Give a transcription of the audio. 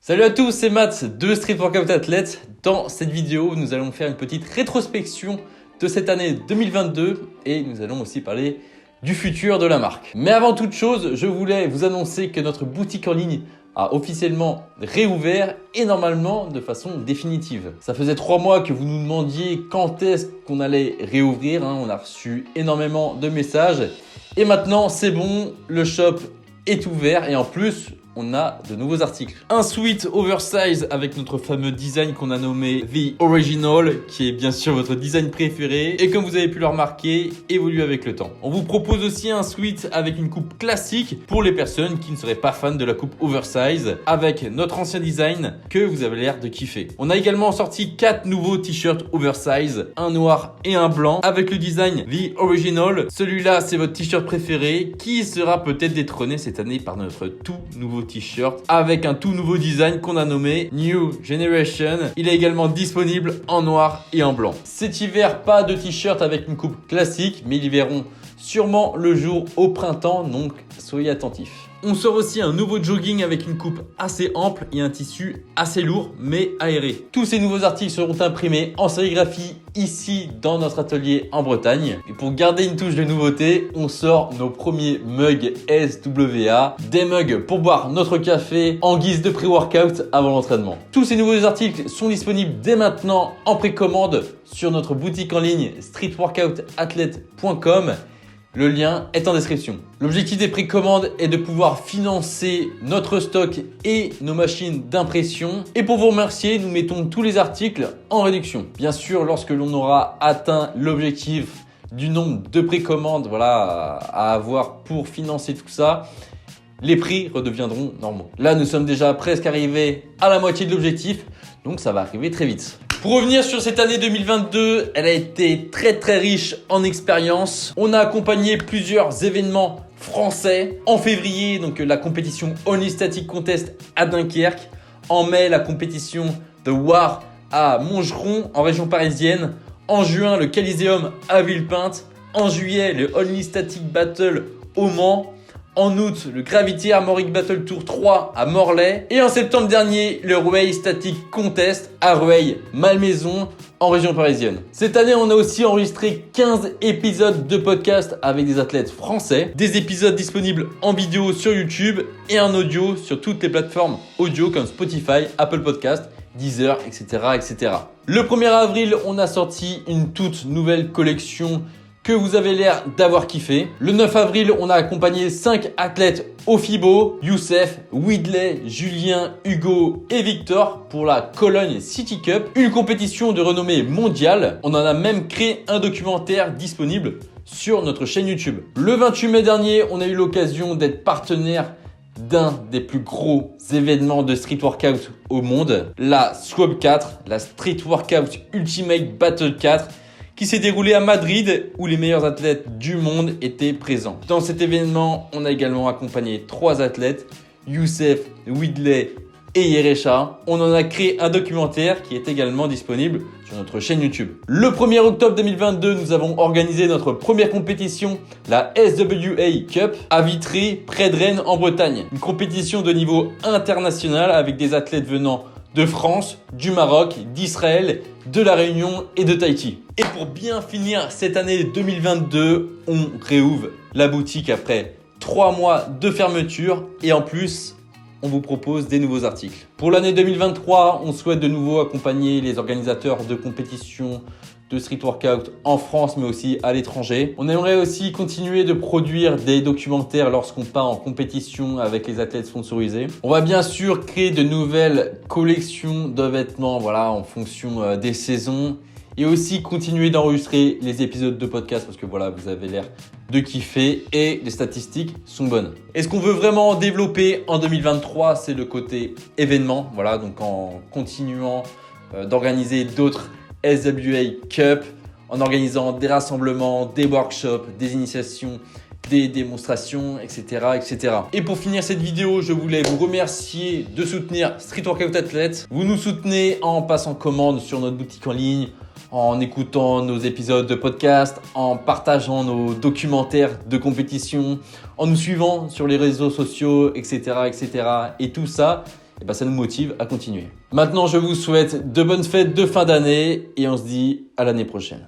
Salut à tous, c'est Matt de Street Workout Athlete. Dans cette vidéo, nous allons faire une petite rétrospection de cette année 2022 et nous allons aussi parler du futur de la marque. Mais avant toute chose, je voulais vous annoncer que notre boutique en ligne a officiellement réouvert et normalement de façon définitive. Ça faisait 3 mois que vous nous demandiez quand est-ce qu'on allait réouvrir. On a reçu énormément de messages et maintenant c'est bon, le shop est ouvert et en plus on a de nouveaux articles. Un sweat oversize avec notre fameux design qu'on a nommé The Original, qui est bien sûr votre design préféré et comme vous avez pu le remarquer, évolue avec le temps. On vous propose aussi un sweat avec une coupe classique pour les personnes qui ne seraient pas fans de la coupe oversize avec notre ancien design que vous avez l'air de kiffer. On a également sorti 4 nouveaux t-shirts oversize, un noir et un blanc avec le design The Original. Celui-là, c'est votre t-shirt préféré qui sera peut-être détrôné cette année par notre tout nouveau t-shirt avec un tout nouveau design qu'on a nommé New Generation. Il est également disponible en noir et en blanc. Cet hiver, pas de t-shirt avec une coupe classique, mais ils verront sûrement le jour au printemps, donc soyez attentifs. On sort aussi un nouveau jogging avec une coupe assez ample et un tissu assez lourd mais aéré. Tous ces nouveaux articles seront imprimés en sérigraphie ici dans notre atelier en Bretagne. Et pour garder une touche de nouveauté, on sort nos premiers mugs SWA, des mugs pour boire notre café en guise de pré-workout avant l'entraînement. Tous ces nouveaux articles sont disponibles dès maintenant en précommande sur notre boutique en ligne streetworkoutathlete.com. Le lien est en description. L'objectif des précommandes est de pouvoir financer notre stock et nos machines d'impression. Et pour vous remercier, nous mettons tous les articles en réduction. Bien sûr, lorsque l'on aura atteint l'objectif du nombre de précommandes à avoir pour financer tout ça, les prix redeviendront normaux. Là, nous sommes déjà presque arrivés à la moitié de l'objectif, donc ça va arriver très vite. Pour revenir sur cette année 2022, elle a été très riche en expérience. On a accompagné plusieurs événements français. En février, donc la compétition Only Static Contest à Dunkerque. En mai, la compétition The War à Montgeron en région parisienne. En juin, le Coliseum à Villepinte. En juillet, le Only Static Battle au Mans. En août, le Gravity Armoric Battle Tour 3 à Morlaix. Et en septembre dernier, le Rueil Static Contest à Rueil-Malmaison en région parisienne. Cette année, on a aussi enregistré 15 épisodes de podcast avec des athlètes français. Des épisodes disponibles en vidéo sur YouTube et en audio sur toutes les plateformes audio comme Spotify, Apple Podcast, Deezer, etc. Le 1er avril, on a sorti une toute nouvelle collection que vous avez l'air d'avoir kiffé. Le 9 avril, on a accompagné 5 athlètes au FIBO, Youssef, Widley, Julien, Hugo et Victor pour la Cologne City Cup, une compétition de renommée mondiale. On en a même créé un documentaire disponible sur notre chaîne YouTube. Le 28 mai dernier, on a eu l'occasion d'être partenaire d'un des plus gros événements de street workout au monde, la SWOB 4, la Street Workout Ultimate Battle 4, qui s'est déroulé à Madrid où les meilleurs athlètes du monde étaient présents. Dans cet événement, on a également accompagné 3 athlètes, Youssef, Widley et Yerecha. On en a créé un documentaire qui est également disponible sur notre chaîne YouTube. Le 1er octobre 2022, nous avons organisé notre première compétition, la SWA Cup, à Vitré, près de Rennes en Bretagne. Une compétition de niveau international avec des athlètes venant de France, du Maroc, d'Israël, de la Réunion et de Tahiti. Et pour bien finir cette année 2022, on réouvre la boutique après 3 mois de fermeture et en plus, on vous propose des nouveaux articles. Pour l'année 2023, on souhaite de nouveau accompagner les organisateurs de compétitions de street workout en France mais aussi à l'étranger. On aimerait aussi continuer de produire des documentaires lorsqu'on part en compétition avec les athlètes sponsorisés. On va bien sûr créer de nouvelles collections de vêtements en fonction des saisons et aussi continuer d'enregistrer les épisodes de podcast parce que vous avez l'air de kiffer et les statistiques sont bonnes. Et ce qu'on veut vraiment développer en 2023, c'est le côté événement. Donc en continuant d'organiser d'autres SWA Cup, en organisant des rassemblements, des workshops, des initiations, des démonstrations, etc. Et pour finir cette vidéo, je voulais vous remercier de soutenir Street Workout Athlete. Vous nous soutenez en passant commande sur notre boutique en ligne, en écoutant nos épisodes de podcast, en partageant nos documentaires de compétition, en nous suivant sur les réseaux sociaux, etc. Et tout ça, et ça nous motive à continuer. Maintenant, je vous souhaite de bonnes fêtes de fin d'année et on se dit à l'année prochaine.